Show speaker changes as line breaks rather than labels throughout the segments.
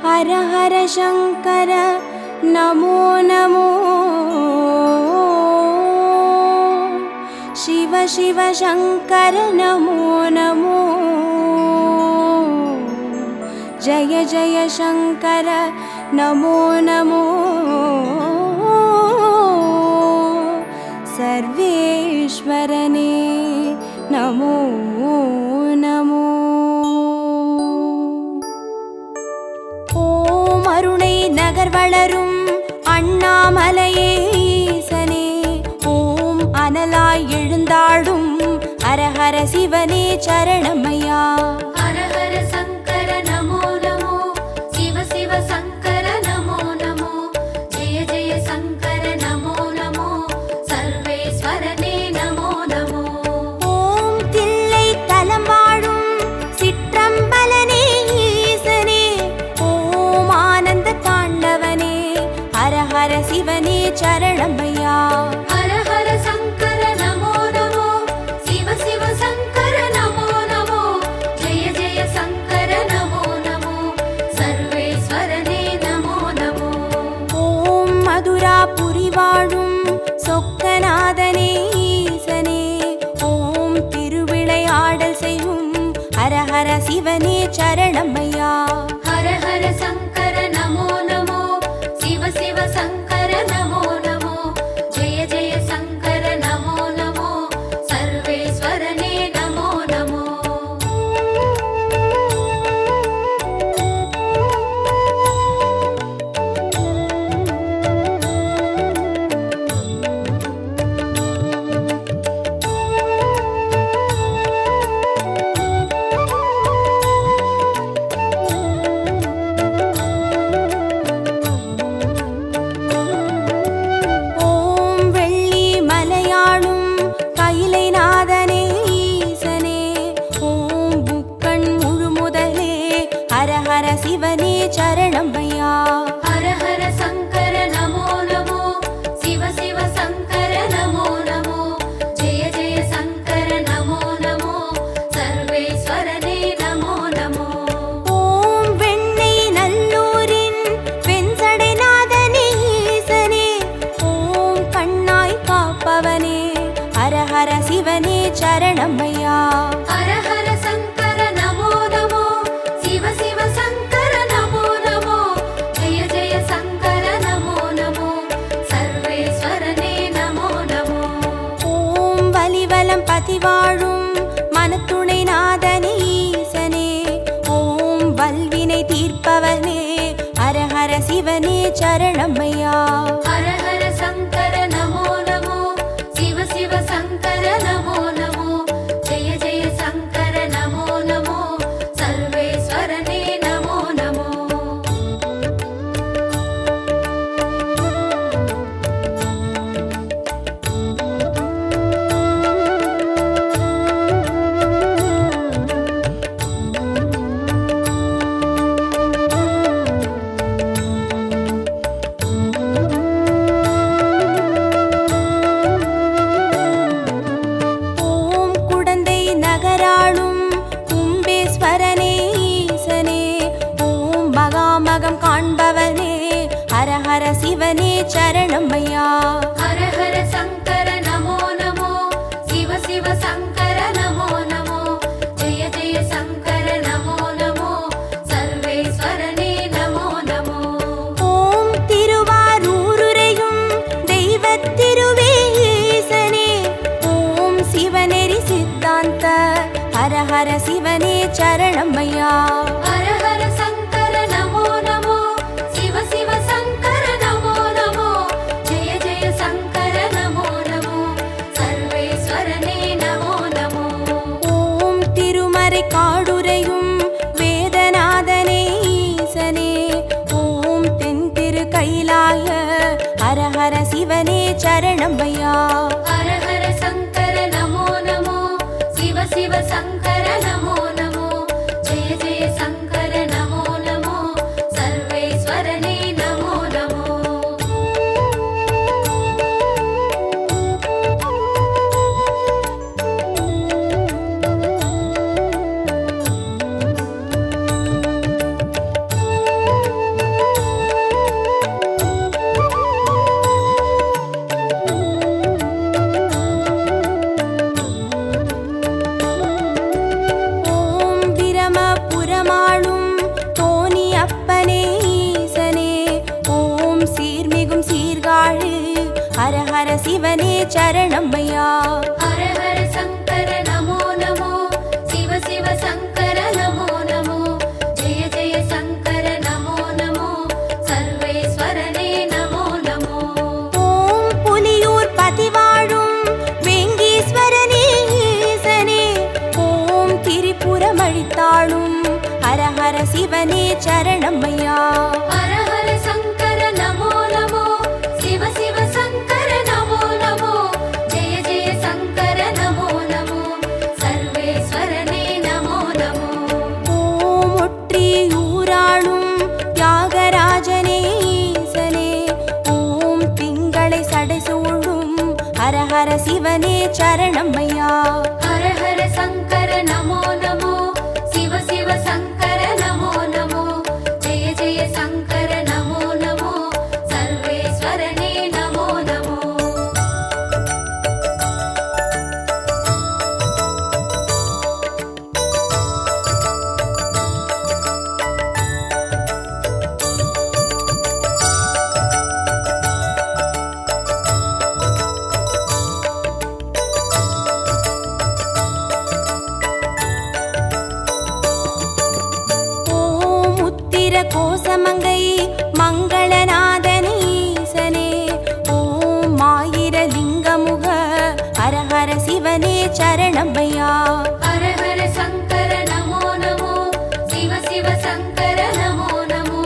हर हर शंकर नमो नमो शिव शिव शंकर नमो नमो जय जय शंकर नमो नमो सर्वेश्वरने नमो नमो ஓம் அருணை நகர் வளரும் அண்ணாமலையே ஈசனே ஓம் அனலாய் எழுந்தாடும் ஹரஹர சிவனே சரணமையா
हर हर शंकर नमो नमो शिव शिव शंकर नमो नमो जय जय शंकर नमो नमो सर्वेश्वरने नमो नमो
ஓம் தில்லை தலம் வாழும் சிற்றம்பலனே ஈசனே ஓம் ஆனந்த தாண்டவனே ஹரஹர சிவனே சரணமையா
हर हर शंकर नमो नमो शिव शिव शंकर नमो नमो जय जय शंकर नमो नमो सर्वेश्वरने नमो नमो
ஓம் மதுராபுரி வாழும் சொக்கநாதனே ஈசனே ஓம் திருவிளையாடல் செய்யும் ஹரஹர சிவனே சரணமையா
हर हर शंकर नमो नमो शिव शिव शंकर नमो नमो जय जय शंकर नमो नमो सर्वेश्वरने नमो नमो
ஓம் வெள்ளி மலையாளும் கைலை நாதனே ஈசனே ஓம் புக்கண் முழுமுதலே ஹரஹர சிவனே சரணமையா
हर हर शंकर नमो नमो शिव शिव शंकर नमो नमो जय जय शंकर नमो नमो सर्वेश्वरने नमो नमो
ஓம் வெண்ணை நல்லூரின் வெண்சடை நாதனே ஈசனே ஓம் கண்ணாய் காப்பவனே ஹரஹர சிவனே சரணமையா
हर हर शंकर नमो नमो शिव शिव शंकर नमो नमो जय जय शंकर नमो नमो सर्वेश्वरने नमो नमो
ஓம் வலிவலம் பதிவாழும் மனத்துணை நாதனே ஈசனே ஓம் வல்வினை தீர்ப்பவனே ஹரஹர சிவனே சரணமையா
हर हर शंकर नमो नमो शिव शिव शंकर नमो नमो जय जय शंकर नमो नमो सर्वेश्वरने नमो नमो
ஓம் குடந்தை நகராளும் கும்பேஸ்வரனே ஈசனே ஓம் மகாமகம் காண்பவனே ஹரஹர சிவனே சரணமையா
हर हर शंकर नमो नमो शिव शिव शंकर नमो नमो जय जय शंकर नमो नमो सर्वेश्वरने नमो नमो
ஓம் திருவாரூருரையும் தெய்வத் திருவே ஈசனே ஓம் சிவநெறி சித்தாந்த ஹரஹர சிவனே சரணமையா
हर हर शंकर नमो नमो शिव शिव शंकर नमो नमो जय जय शंकर नमो नमो सर्वेश्वरने नमो नमो
ஓம் திருமறை காடுரையும் வேதநாதனே ஈசனே ஓம் தென் திரு கைலாய ஹரஹர சிவனே சரணமையா
हर हर शंकर नमो नमो शिव शिव शंकर नमो नमो जय जय शंकर नमो नमो सर्वेश्वरने नमो नमो
சரணமையா.
ஹர ஹர சங்கர நமோ நமோ, சிவ சிவ சங்கர நமோ நமோ, ஜெய ஜெய சங்கர நமோ நமோ, சர்வேஸ்வரனே நமோ நமோ.
ஓம் புலியூர் பதிவாழும் வேங்கீஸ்வரனே ஈசனே, ஓம் திரிபுரம் அழித்தாளும் ஹர ஹர சிவனே சரணமையா.
ஹர ஹர சங்கர நமோ நமோ, சிவ சிவ சங்கர நமோ நமோ, ஜெய ஜெய சங்கர நமோ நமோ, சர்வேஸ்வரனே நமோ நமோ.
ஓம் ஒற்றியூராளும் தியாகராஜனே ஈசனே, ஓம் திங்களை சடைசூழும் ஹர ஹர சிவனே சரணமையா.
ஹர ஹர சங்கர நமோ நமோ, சிவ சிவ சங்கர நமோ நமோ, ஜெய ஜெய சங்கர நமோ நமோ, சர்வேஸ்வரனே நமோ நமோ.
ஓம் உத்திர கோசமங்கை மங்களநாதனே ஈசனே, ஓம் ஆயிர லிங்கமுக ஹர ஹர சிவனே சரணமையா.
ஹர ஹர சங்கர நமோ நமோ, சிவ சிவ சங்கர நமோ நமோ,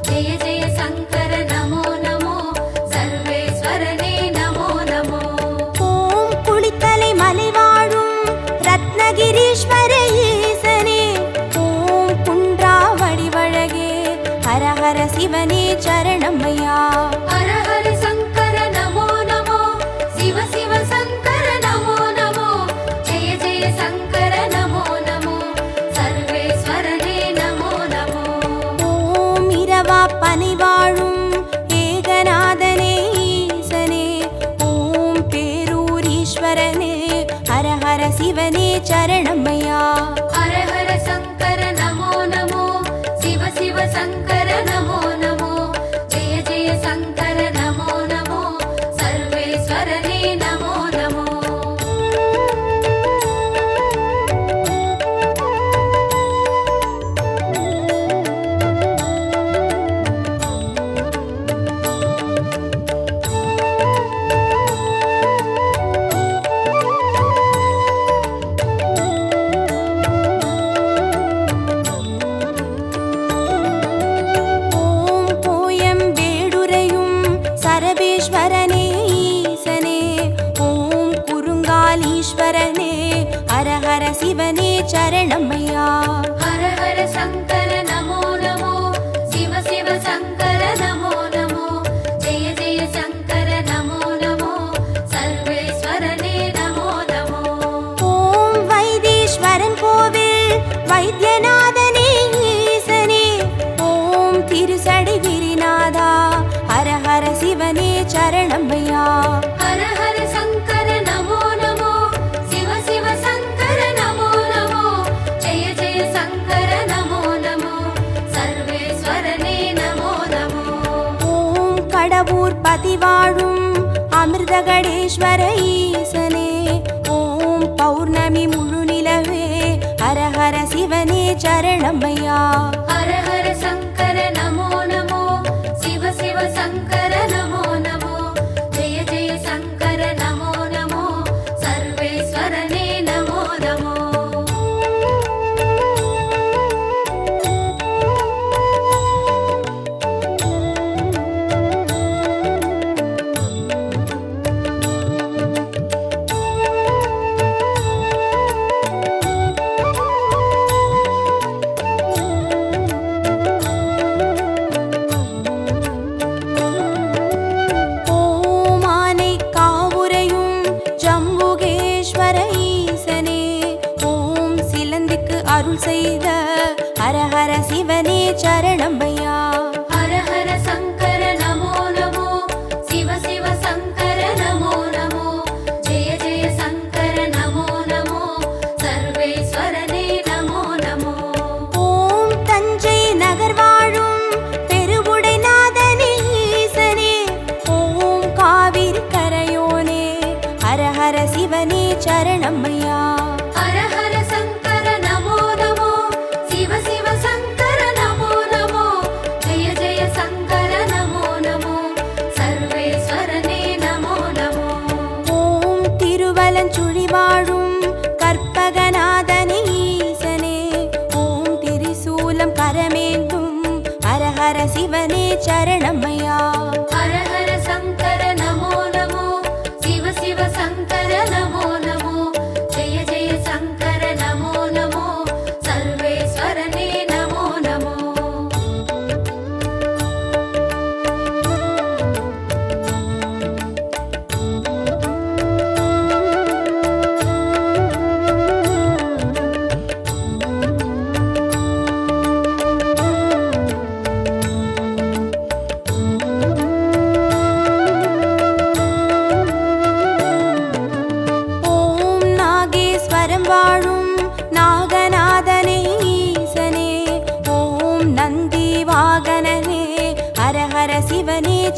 ஜெய ஜெய சங்கர நமோ நமோ, சர்வேஸ்வரனே நமோ நமோ.
ஓம் குளித்தலை மலைவாழும் ரத்னகிரீஸ்வர ஈசனே, ஓம் குன்றாவடி வழகே ஹர ஹர சிவனே சரணமையா.
ஹர ஹர சங்கர நமோ நமோ, சிவ சிவ சங்கர நமோ நமோ, ஜெய ஜெய சங்கர நமோ நமோ, சர்வேஸ்வரனே நமோ நமோ.
ஓம் இரவா பனிவாழும் ஏகநாதனே ஈசனே, ஓம் பேரூரீஸ்வரனே ஹர ஹர சிவனே சரணமையா.
ஹர ஹர சங்கர நமோ நமோ, சிவ சிவ சங்கர நமோ நமோ, ஜெய ஜெய சங்கர நமோ நமோ, சர்வேஸ்வரனே நமோ நமோ.
ஓம் கோயம்பேடுரையும் சரபேஸ்வரனே ஈசனே, ஓம் குறுங்காலீஸ்வரனே ஹர ஹர சிவனே சரணமையா.
ஹர ஹர சங்கர நமோ நமோ, சிவ சிவ சங்கர நமோ நமோ, ஜெய ஜெய சங்கர நமோ நமோ, சர்வேஸ்வரனே நமோ நமோ.
ஓம் வைத்தீஸ்வரன் கோவில் வைத்தியநாதனே ஈசனே, ஓம் திருசடை கிரிநாதா ஹர ஹர சிவனே சரணமையா.
ஹர ஹர சங்கர நமோ நமோ, சிவ சிவ சங்கர நமோ நமோ, ஜெய ஜெய சங்கர நமோ நமோ, சர்வேஸ்வரனே நமோ நமோ.
ஓம் கடவுர் பதிவாழும் அமிர்தகடேஸ்வர ஈசனே, ஓம் பௌர்ணமி முழு நிலவே ஹர ஹர சிவனே சரணமையா.
ஹர ஹர சங்கர நமோ நமோ, சிவ சிவ சங்கர நமோ நமோ, ஜெய ஜெய சங்கர நமோ நமோ, சர்வேஸ்வரனே நமோ நமோ.
ஓம் ஆனை காவுரையும் ஜம்புகேஸ்வர ஈசனே, ஓம் சிலந்திக்கு அருள் செய்த ஹர ஹர சிவனே சரணமையா.
ஹர ஹர சங்கர நமோ நமோ, சிவ சிவ சங்கர நமோ நமோ, ஜெய ஜெய சங்கர நமோ நமோ, சர்வேஸ்வரனே நமோ நமோ.
ஓம் தஞ்சை நகர் வாழும் பெருவுடைநாதனே ஈசனே, ஓம் காவிரி கரையோனே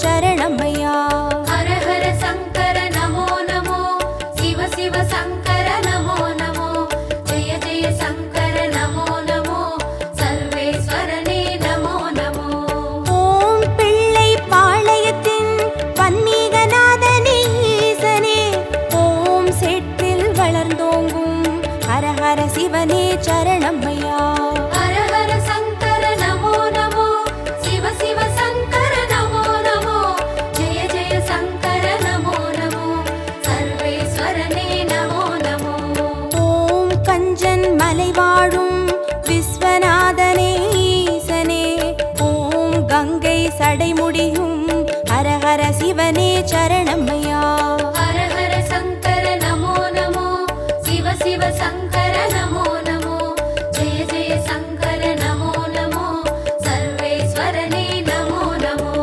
சரணமையா.
ஹர ஹர சங்கர நமோ நமோ, சிவ சிவ சங்கர நமோ நமோ, ஜெய ஜெய சங்கர நமோ நமோ, சர்வேஸ்வரனே நமோ நமோ.
ஓம் பிள்ளை பாளையத்தின் பன்மீகநாதனே ஈசனே, ஓம் சேற்றில் வளர்ந்தோங்கும் ஹர ஹர சிவனே சரணமையா.
ஹர ஹர சங்கர நமோ நமோ, சிவ சிவ சங்கர நமோ நமோ, ஜெய ஜெய சங்கர நமோ நமோ, சர்வேஸ்வரனே நமோ நமோ.
ஓம் கஞ்சன் மலை வாழும் விஸ்வநாதனே ஈசனே, ஓம் கங்கை சடைமுடியும் ஹர ஹர சிவனே சரணமையா.
ஹர ஹர சங்கர நமோ நமோ, சிவ சிவ சங்கர நமோ நமோ, ஜெய ஜெய சங்கர நமோ நமோ, சர்வேஸ்வரனே நமோ நமோ.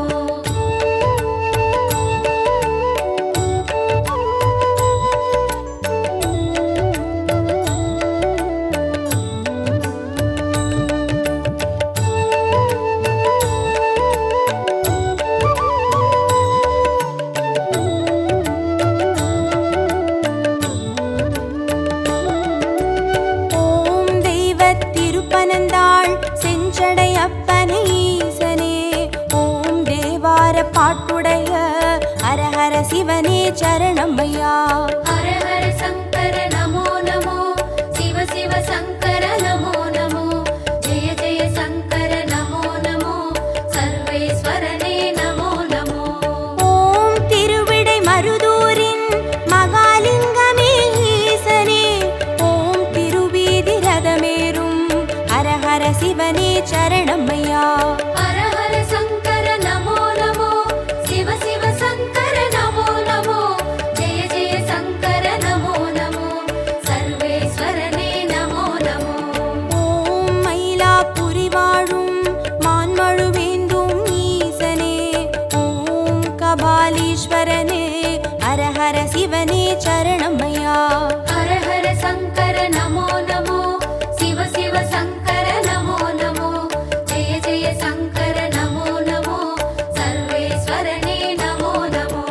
ஓம் தெய்வத் திருப்பனந்தாள் செஞ்சடை அப்பனே ஈசனே, ஓம் தேவார பாட்டுடைய ஹர ஹர சிவனே சரணமையா.
ஹர ஹர சங்கர நமோ நமோ, சிவ சிவ சங்கர நமோ நமோ, ஜெய ஜெய சங்கர நமோ நமோ, சர்வேஸ்வரனே நமோ நமோ.
ஓம் திருவிடை மருதூரின் மகாலிங்கமே ஈசனே, ஓம் திருவீதி ரதமேறும் ஹர ஹர சிவனே சரணமையா.
ஹர ஹர சங்கர நமோ நமோ, சிவ சிவ சங்கர நமோ நமோ, ஜெய ஜெய சங்கர நமோ நமோ, சர்வேஸ்வரனே நமோ நமோ.
ஓம் மயிலாப்புரி வாழும் மான்மழுவேந்தும் ஈசனே, ஓம் கபாலீஸ்வரனே ஹர ஹர சிவனே சரணமையா.
ஹர ஹர சங்கர நமோ நமோ, சிவ சிவ சங்கர நமோ நமோ, ஜெய ஜெய சங்கர நமோ நமோ, சர்வேஸ்வரனே நமோ நமோ.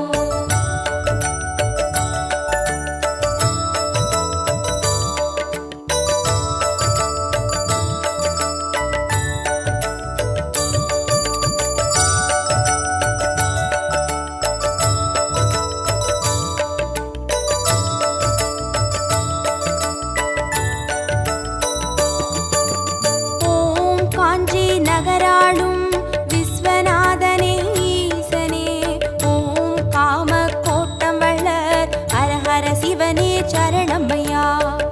ஓம் காஞ்சி நகராளும் விஸ்வநாதனே ஈசனே, ஓம் காம கோட்டம் வளர் ஹர ஹர சிவனே சரணமையா.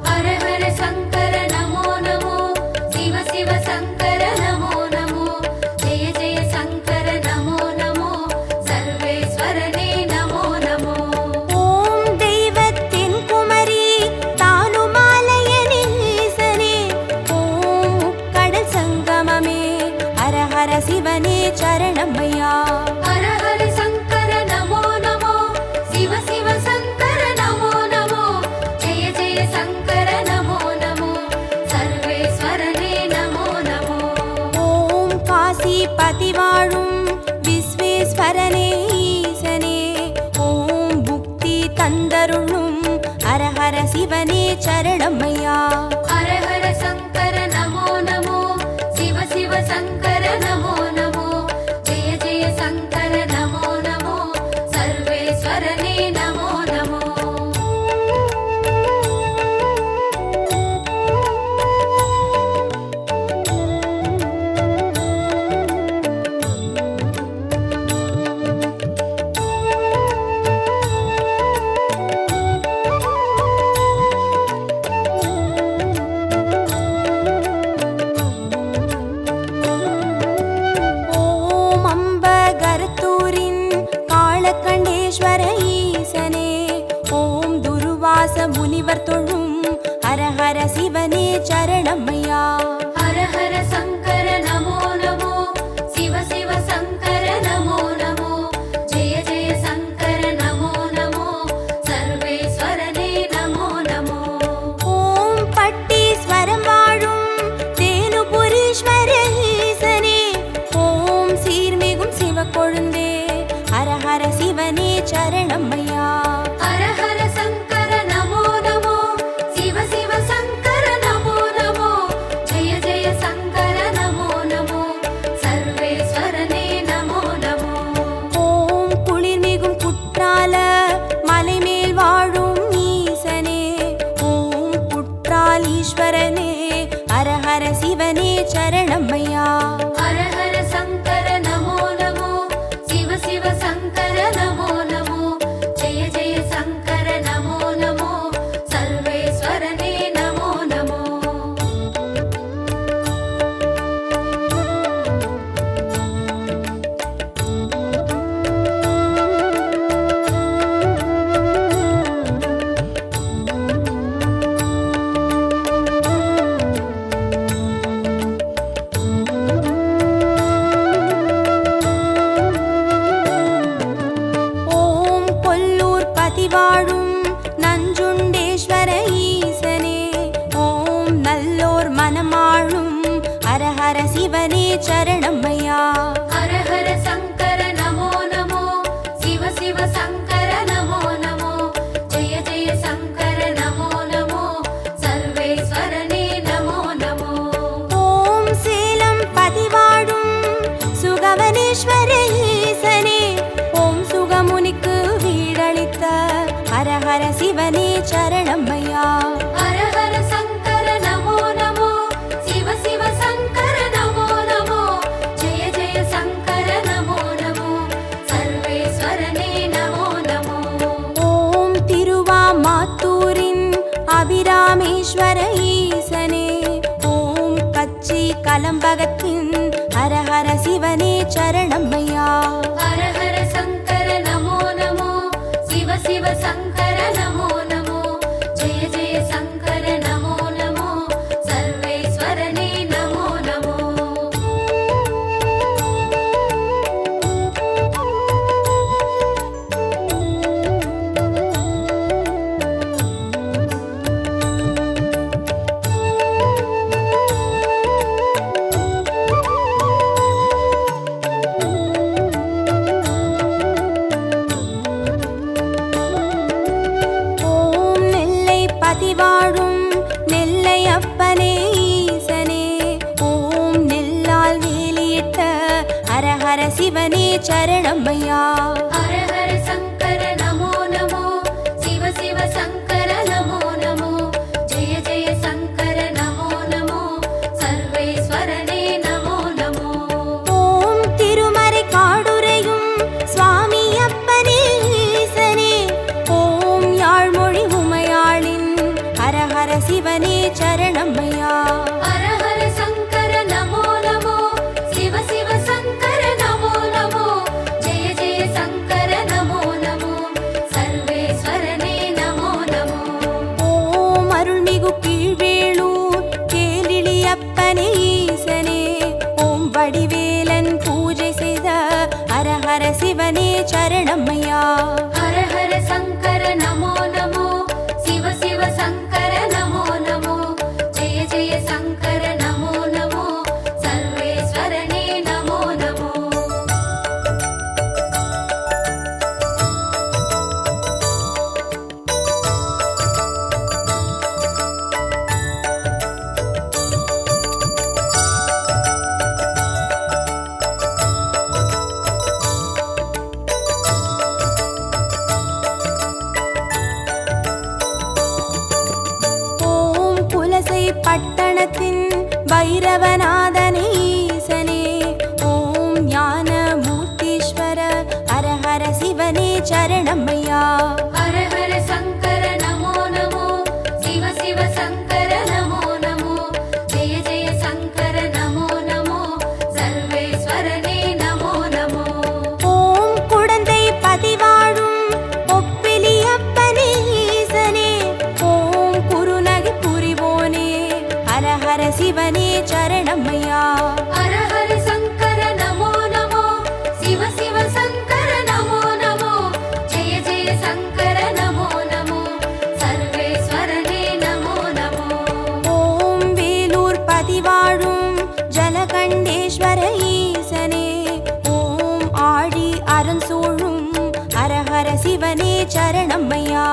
ஹர ஹர சங்கர நமோ நமோ, சிவ சிவ சங்கர நமோ நமோ, ஜெய ஜெய சங்கர நமோ நமோ, சர்வேஸ்வரனே நமோ நமோ.
ஓம் தெய்வத்தின் குமரி தானுமாலயனே ஈசனே, ஓம் முக்கடல் சங்கமமே ஹர ஹர சிவனே சரணமையா.
ஹர ஹர சங்கர நமோ நமோ, சிவ சிவ சங்கர நமோ நமோ, ஜெய ஜெய சங்கர நமோ நமோ, சர்வேஸ்வரனே நமோ நமோ.
ஓம் காசி பதி வாழும் விஸ்வேஸ்வரனே ஈசனே, ஓம் புக்தி தந்தருளும் ஹர ஹர சிவனே சரணமையா.
ஹர ஹர சங்கர நமோ நமோ, சிவ சிவ சங்கர நமோ நமோ, ஜெய ஜெய சங்கர நமோ நமோ, சர்வேஸ்வரனே நமோ நமோ.
ஓம் அம்பகரத்தூரின் காளகண்டேஸ்வர ஈசனே, ஓம் துருவாச முனிவர் தொழும் ஹர ஹர சிவனே சரணமையா.
ஹர ஹர சங்கர நமோ நமோ, சிவ சிவ சங்கர நமோ நமோ, ஜெய ஜெய சங்கர நமோ நமோ, சர்வேஸ்வரனே நமோ நமோ.
ஓம் பட்டீஸ்வரம் வாழும் தேனுபுரீஸ்வர ஈசனே, ஓம் சீர்மிகும் சிவ கொழுந்தே திருமாலீஸ்வரனே ஹர ஹர சிவனே சரணமையா.
ஹர ஹர சங்கர நமோ நமோ சிவ சிவ சங்கர நமோ நமோ ஜெய ஜெய சங்கர நமோ நமோ சர்வேஸ்வரனே நமோ நமோ.
ஓம் கொல்லூர் பதிவாழும் நஞ்சுண்டேஸ்வர ஈசனே ஓம் நல்லோர் மனமாளும் ஹர ஹர சிவனே சரணமையா.
ஹர ஹர சங்கர நமோ நமோ சிவ சிவ சங்கர நமோ நமோ ஜெய ஜெய சங்கர நமோ நமோ சர்வேஸ்வரனே நமோ நமோ.
ஓம் சேலம் பதிவாழும் சுகவனேஸ்வர ஈசனே ஓம் சுகமுனிக்கு வீடளித்த ஹர ஹர சிவனே சரணமையா.
ஹர ஹர சங்கர நமோ நமோ சிவ சிவ சங்கர நமோ நமோ ஜெய ஜெய சங்கர நமோ நமோ சர்வேஸ்வரனே நமோ நமோ.
ஓம் திருவாமாத்தூரின் அபிராமேஸ்வர ஈசனே ஓம் கச்சி கலம்பகத்தின் ஹர ஹர சிவனே சரணமையா.
ஹர ஹர சங்கர நமோ நமோ சிவ சிவ சங்கர நமோ நமோ ஜெய ஜெய சங்கர நமோ நமோ சர்வேஸ்வரனே நமோ நமோ.
ஓம் நெல்லை பதிவாழும் நெல்லை அப்பனே ஈசனே ஓம் நெல்லால் வேலியிட்ட ஹர ஹர சிவனே சரணமையா.
ஹர ஹர சங்கர நமோ நமோ சிவ சிவ சங்கர நமோ நமோ ஜெய ஜெய சங்கர நமோ நமோ சர்வேஸ்வரனே நமோ நமோ.
ஓம் திருமறை காடுரையும் சுவாமி அப்பனே ஈசனே ஓம் யாழ்மொழி உமையாளின் ஹர ஹர சிவனே சரணமையா.
ஹர ஹர சங்கர நமோ நமோ சிவ சிவ சங்கர நமோ நமோ ஜெய ஜெய சங்கர நமோ நமோ சர்வேஸ்வரனே நமோ நமோ.
ஓம் அருள்மிகு கீழ்வேளூர் கேளிலி அப்பனே ஈசனே ஓம் வடிவேலன் பூஜை செய்த ஹர ஹர சிவனே சரணமையா.
ஹர ஹர சங்கர நமோ நமோ சிவ சிவ சங்கர நமோ நமோ ஜெய ஜெய சங்கர நமோ நமோ சர்வேஸ்வரனே நமோ நமோ.
ஓம் புலசை பட்டணத்தின் பைரவநாதனே ஈசனே ஓம் ஞான மூர்த்தீஸ்வர ஹர ஹர சிவனே சரணமையா.
ஹர ஹர சங்கர நமோ நமோ சிவ சிவ சங்கர நமோ நமோ ஜெய ஜெய சங்கர நமோ நமோ சர்வேஸ்வரனே நமோ நமோ.
ஓம் குடந்தை பதிவாழும் ஒப்பிலி அப்பனே ஈசனே ஓம் குருநகை புரிவோனே ஹர ஹர சிவனே சரணமையா.
ஹர ஹர சங்கர நமோ நமோ சிவ சிவ சங்கர நமோ நமோ ஜெய ஜெய சங்கர நமோ நமோ சர்வேஸ்வரனே நமோ நமோ.
ஓம் வேலூர் பதிவாழும் ஜலகண்டேஸ்வர ஈசனே ஓம் ஆழி அருண்சூழும் ஹர ஹர சிவனே சரணமையா.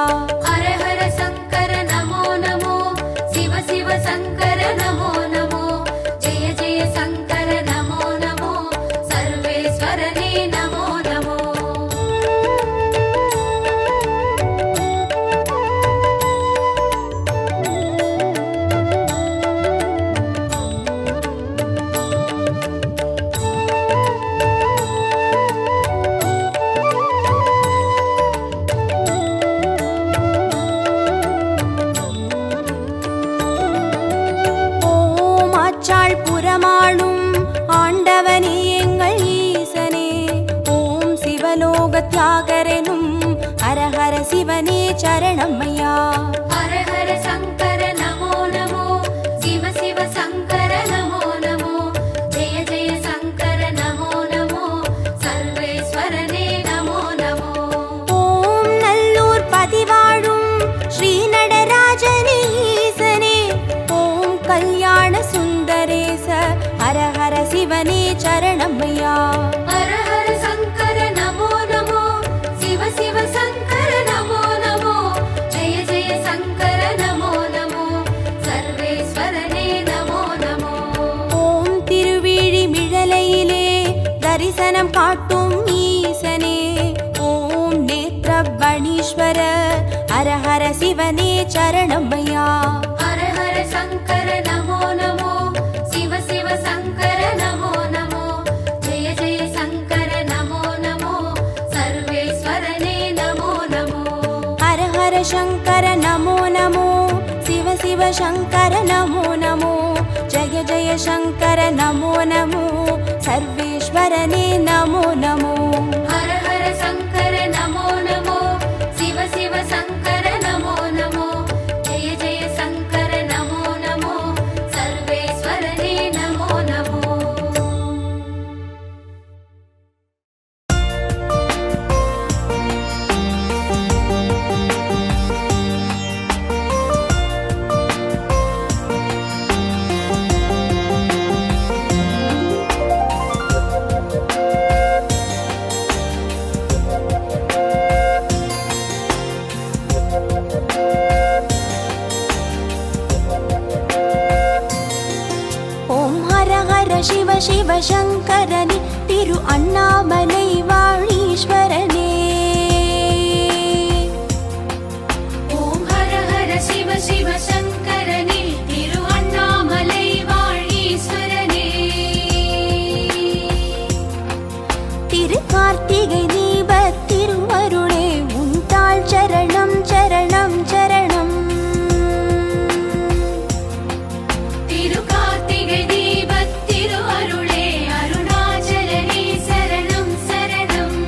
ஹர ஹர சங்கர நமோ நமோ சிவ சிவ சங்கர நமோ நமோ ஜெய ஜெய சங்கர நமோ நமோ சர்வேஸ்வரனே நமோ நமோ.
அண்டமண்டலமாளும் ஆண்டவனே எங்கள் ஈசனே. ஓம் சிவலோக தியாகரனும் ஹரஹர சிவனே சரணம் ஐயா.
ஹர ஹர சங்கர நமோ நமோ, சிவ சிவ சங்கர நமோ நமோ, ஜெய ஜெய சங்கர நமோ நமோ, சர்வேஸ்வரனே நமோ நமோ.
ஓம் நல்லூர் பதிவாழும் ஸ்ரீ நடராஜனே ஈசனே. ஓம் கல்யாண சுந்தரேச ஹரஹர சிவனே சரணம் ஐயா.
ஹர ஹர சங்கர நமோ நமோ, சிவ சிவ சங்கர நமோ நமோ, ஜெய ஜெய சங்கர நமோ நமோ, சர்வேஸ்வரனே நமோ நமோ.
ஓம் திருவிழிமிழலையிலே தரிசனம் காட்டும் ஈசனே. ஓம் நேத்ரபணீஸ்வர ஹரஹர சிவனே சரணம் ஐயா.
ஹர ஹர சங்கர நமோ நமோ, சிவ சிவ சங்கர நமோ நமோ, ஜெய ஜெய சங்கர நமோ நமோ, சர்வேஸ்வரனே நமோ நமோ.
ஹர ஹர சங்கர நமோ நமோ, சிவ சிவ சங்கர நமோ நமோ, ஜய ஜய சங்கர நமோ நமோ, சர்வேஸ்வரனே நமோ நமோ.
ஹர ஹர சங்கர நமோ நமோ, சிவ சிவ சங்கர நமோ நமோ, ஜெய ஜெய சங்கர நமோ நமோ, சர்வேஸ்வரனே நமோ நமோ.
ஓம் ஹர ஹர சிவ சிவ சங்கரனே திரு அண்ணாமலை வாழீஸ்வரனே.
ஓம் ஹர ஹர சிவ சிவ சங்கரனே, திரு அண்ணாமலை வாழீஸ்வரனே.
திரு கார்த்திகை தீப திருவருளே உண்டாள் சரணம் சரணம் சரணம்.
திரு கார்த்திகை தீபத் திரு அருளே, அருணாச்சலனே சரணம் சரணம்.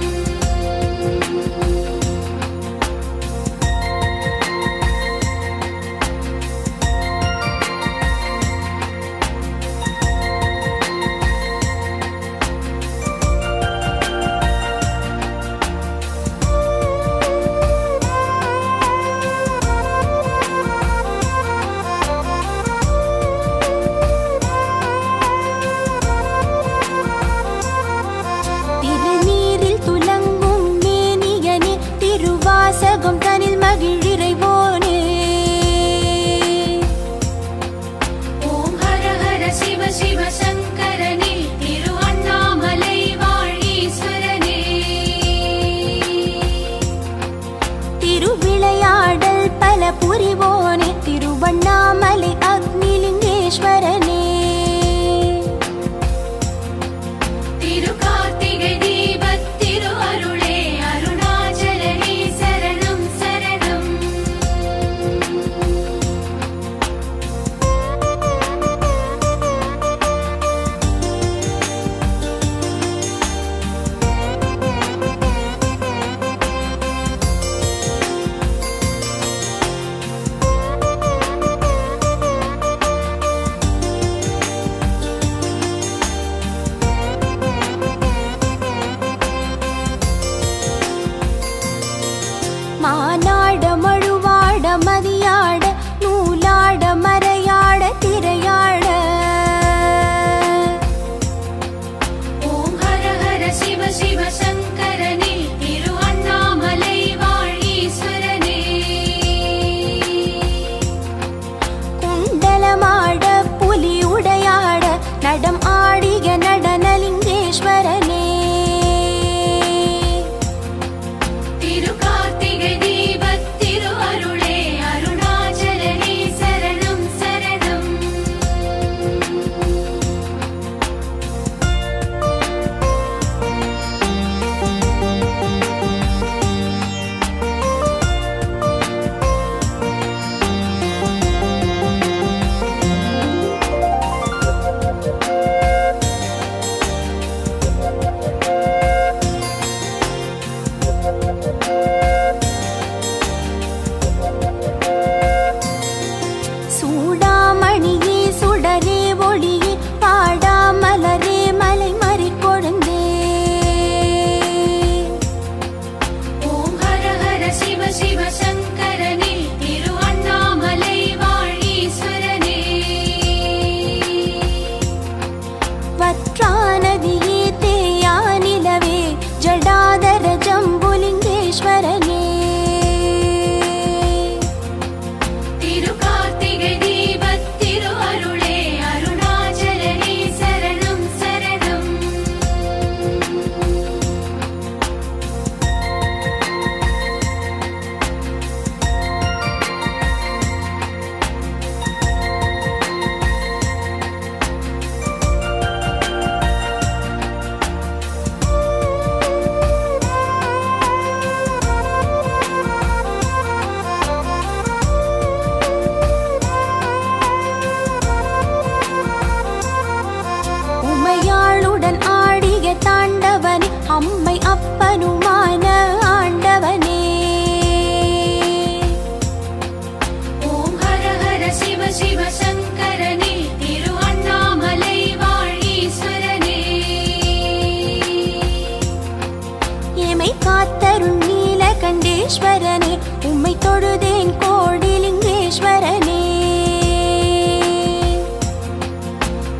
சர்வேஸ்வரனே உம்மை தொழுதேன் கோடிலிங்கேஸ்வரனே.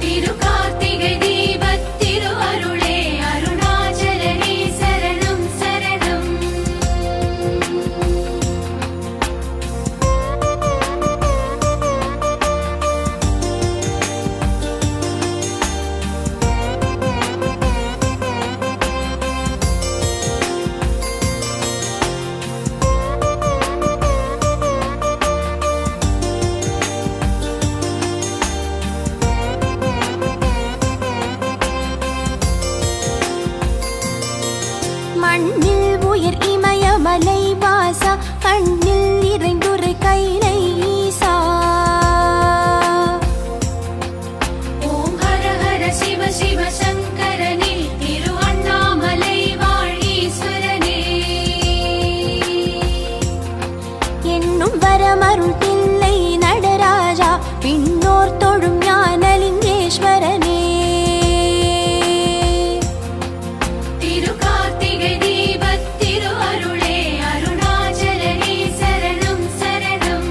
திரு கார்த்திகை தீபத் திரு அருளே அருணாச்சலனே சரணம் சரணம்.
மண்ணில் உயிர் இமயமலை வாசா கண்ணில் நிறைந்துரை கைலை ஈசா.
ஓம் ஹர ஹர சிவ சிவ சங்கரனே திரு அண்ணாமலை வாழீஸ்வரனே.
என்னும் வரமருள் தில்லை நடராஜா பின்னோர் தொழும் ஞானலிங்கேஸ்வரனே.
திரு கார்த்திகை தீபத் திரு அருளே அருணாச்சலனே சரணம் சரணம்.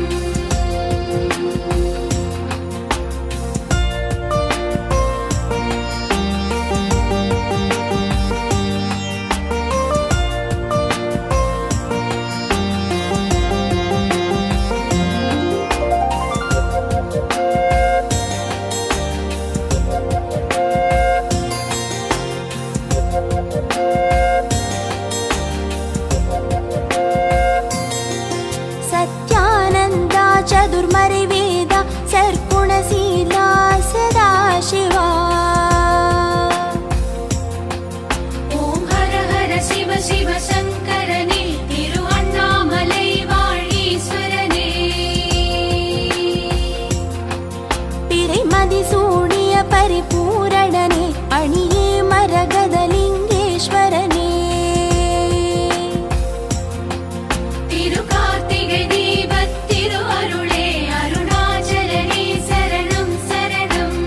சத்யானந்தா சதுர்மறை வேதா சர்க்குணசீலா சதாசிவா.
ஓம் ஹர ஹர சிவ சிவ சங்கரனே திரு அண்ணாமலை வாழீஸ்வரனே.
பிறைமதி சூடிய பரிபூரணனே அணியே மரகதலிங்கேஸ்வரனே.
திரு கார்த்திகை தீபத் திரு அருளே அருணாச்சலனே சரணம் சரணம்.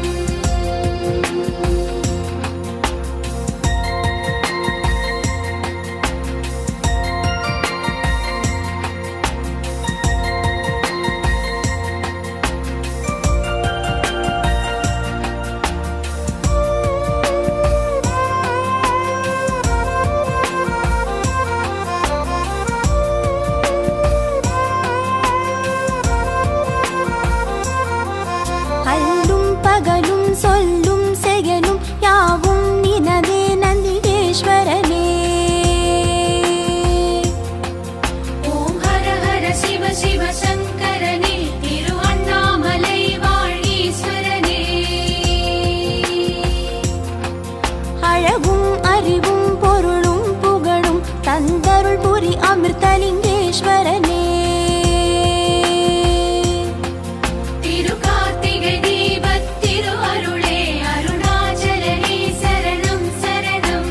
அல்லும் பகலும் சொல்லும் செயலும் யாவும் நினதே நந்திகேஸ்வரனே.
ஓம் ஹர ஹர சிவ சிவ சங்கரனே திரு அண்ணாமலை வாழீஸ்வரனே.
அழகும் அறிவும் பொருளும் புகழும் தந்தருள் புரி அமிர்தலிங்கேஸ்வரனே.
திரு கார்த்திகை தீபத் திரு அருளே அருணாச்சலனே சரணம் சரணம்.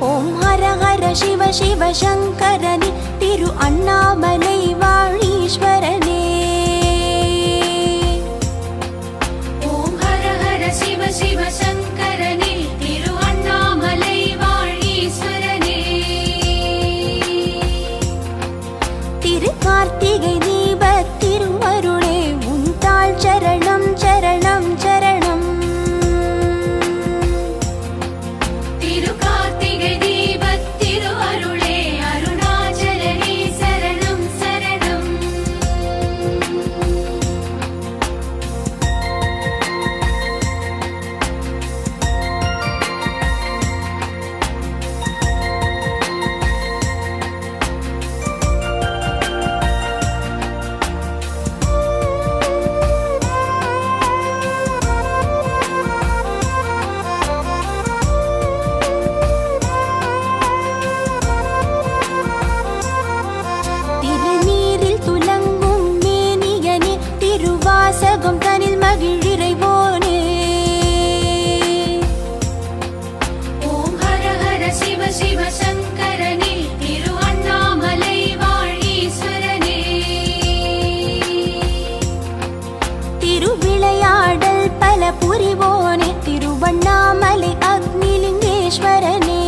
ஓம் ஹர ஹர சிவ சிவ சங்கரனே திரு அண்ணாமலை வாழீஸ்வரனே.
ஓம் ஹர ஹர சிவ சிவ சங்கரனே திரு அண்ணாமலை வாழீஸ்வரனே.
திரு கார்த்திகை தீபத் திருவருளே உன் தாள் சரணம் சரணம் சரணம்.
திரு கார்த்திகை தீபத் திரு அருளே அருணாச்சலனே சரணம் சரணம்.
விளையாடல் பல புரிவோனே திருவண்ணாமலை அக்னிலிங்கேஸ்வரனே.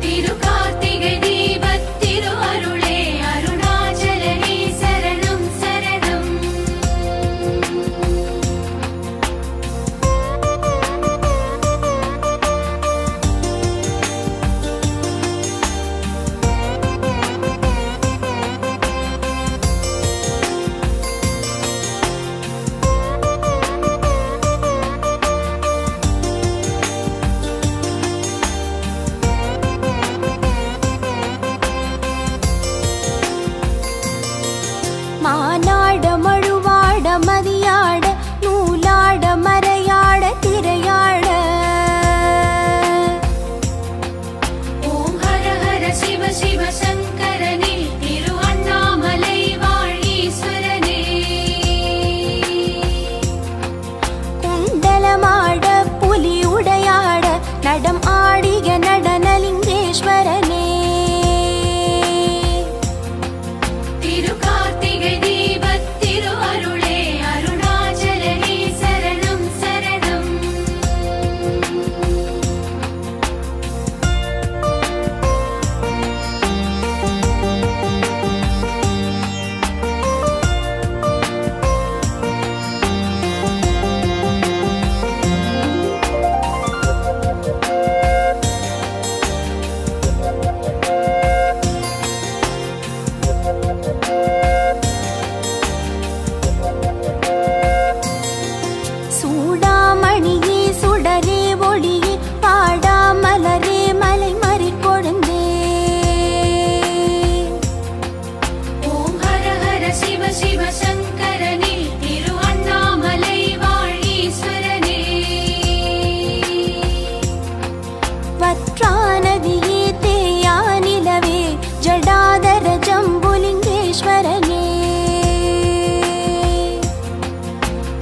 திருக்கார்த்திகை தீபத் திரு அருளே அருணாச்சலனே சரணம் சரணம்.
மானாட மழுவாட மதியாட நூலாட மறையாட திரையாட.
ஓம் ஹர ஹர சிவ சிவ சங்கரனே திரு அண்ணாமலை வாழீஸ்வரனே.
குண்டலமாட புலி உடையாட நடம் ஆடிய நடனலிங்கேஸ்வரனே.
திருக்கார்த்திகை தீபத் திரு அருளே அருணாச்சலனே சரணம் சரணம்.
சூடாமணியே சுடரே ஒளியே பாடாமலரே மலை மறி கொழுந்தே.
ஓம் ஹர ஹர சிவ சிவ சங்கரனே திரு அண்ணாமலை வாழீஸ்வரனே.
வற்றாநதியே தேயானிலவே ஜடாதர ஜம்புலிங்கேஸ்வரனே.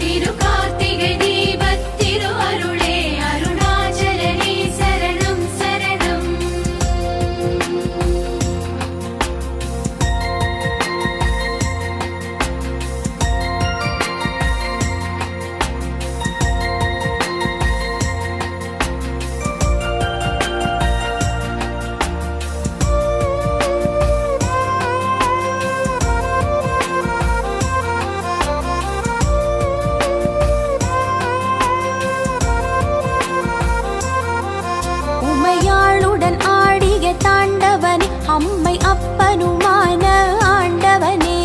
திருக்கார்த்திகை தீபத் திரு அருளே அருணாச்சலனே சரணம் சரணம்.
உமையாளுடன் ஆடிய தாண்டவனே அம்மை அப்பனுமான ஆண்டவனே.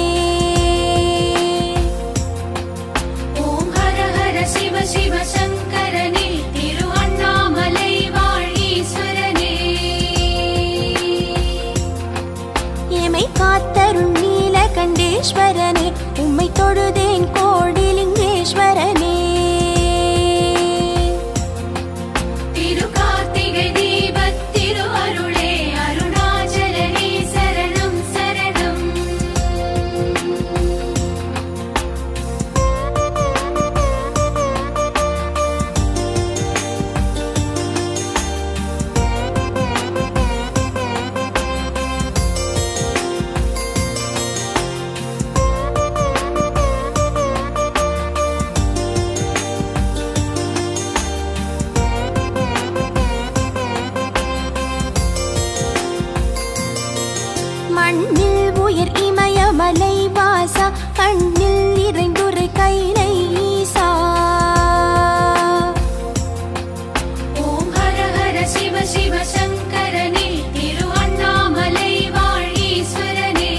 ஓம் ஹர ஹர சிவ சிவ சங்கரனே திரு அண்ணாமலை வாழீஸ்வரனே.
எமை காத்தருள் நீலகண்டேஸ்வரனே உம்மை தொழுதேன் கோடிலிங்கேஸ்வரனே.
திருக்கார்த்திகை தீபத் திரு அருளே அருணாச்சலனே சரணம் சரணம்.
மண்ணில் உயர் இமயமலை வாசா கண்ணில் நிறைந்துரை கைலை ஈசா.
ஓம் ஹர ஹர சிவ சிவ சங்கரனே திரு அண்ணாமலை வாழீஸ்வரனே.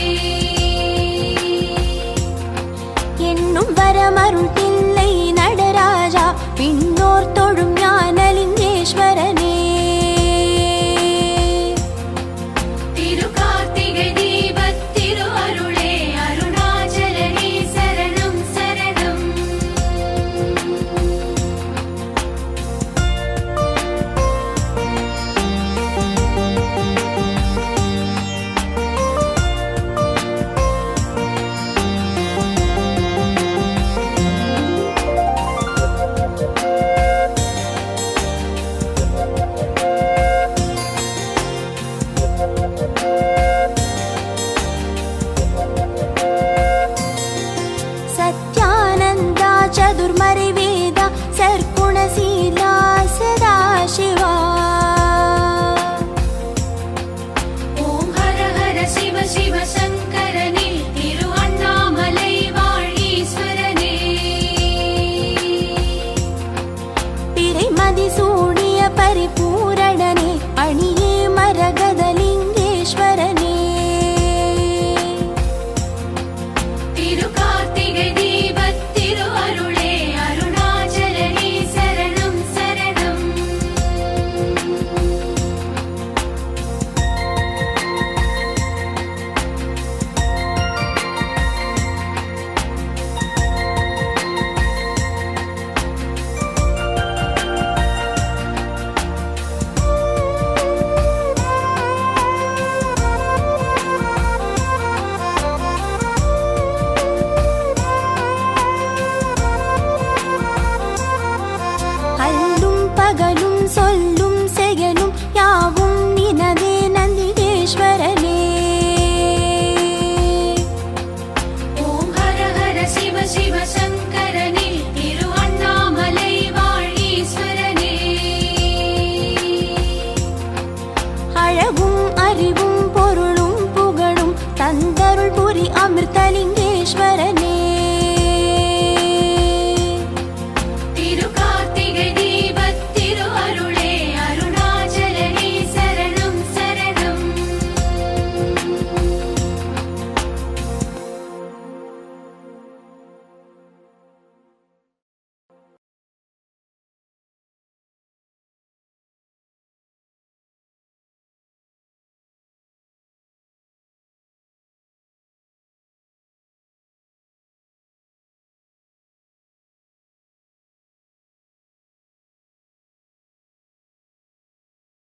என்னும் வரமருள் தில்லை நடராஜா விண்ணோர் தொழும் ஞானலிங்கேஸ்வரனே.